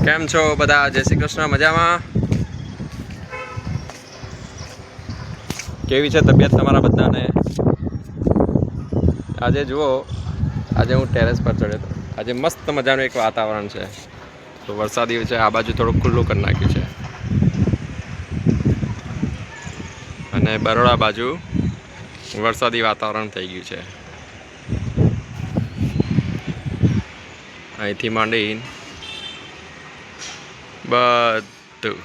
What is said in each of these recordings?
કેમ છો બધા? જય શ્રી કૃષ્ણ. મજામાં? કેવી છે તબિયત તમારા બધાને? આજે જુઓ, આજે હું ટેરેસ પર ચડ્યો હતો. આજે મસ્ત મજાનું એક વાતાવરણ છે. તો વરસાદી છે, આ બાજુ થોડુંક ખુલ્લું કરી નાખ્યું છે અને બરોડા બાજુ વરસાદી વાતાવરણ થઈ ગયું છે. અહીંથી માંડી બધું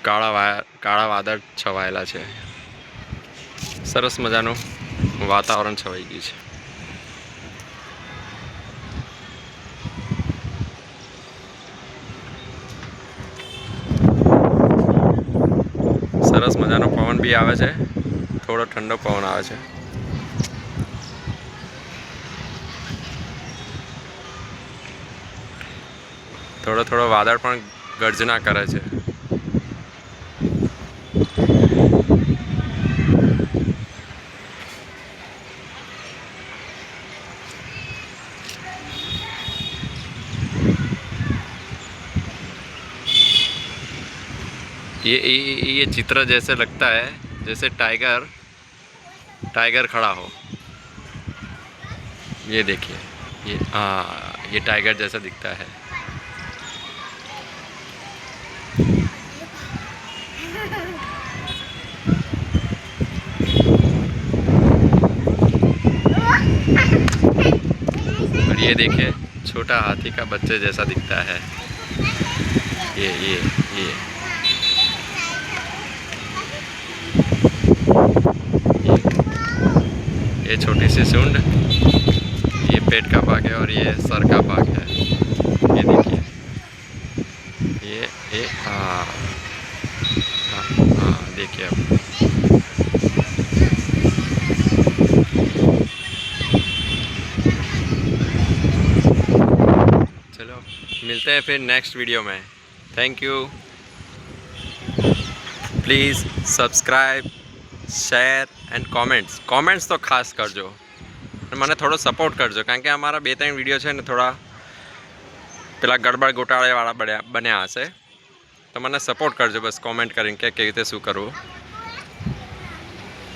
કાળા વાદળ છવાયેલા છે. સરસ મજાનું વાતાવરણ છવાઈ ગયું છે. સરસ મજાનો પવન બી આવે છે, થોડો ઠંડો પવન આવે છે. થોડો થોડો વાદળ પણ ગર્જના કરે છે. ये चित्र जैसे लगता है जैसे टाइगर खड़ा हो। ये देखिए, ये टाइगर जैसा दिखता है। और ये देखिए, छोटा हाथी का बच्चे जैसा दिखता है। ये ये छोटी सी सूंड, ये पेट का भाग है और ये सर का भाग है। ये देखिए, ये हाँ देखिए अब। चलो मिलते हैं फिर नेक्स्ट वीडियो में। Thank you. Please subscribe, share and comments તો ખાસ કરજો અને મને થોડો સપોર્ટ કરજો, કારણ કે અમારા 2-3 વિડીયો છે ને થોડા પેલા ગડબડ ગોટાળાવાળા બન્યા હશે. તો મને સપોર્ટ કરજો બસ કોમેન્ટ કરીને કે કેવી રીતે શું કરવું.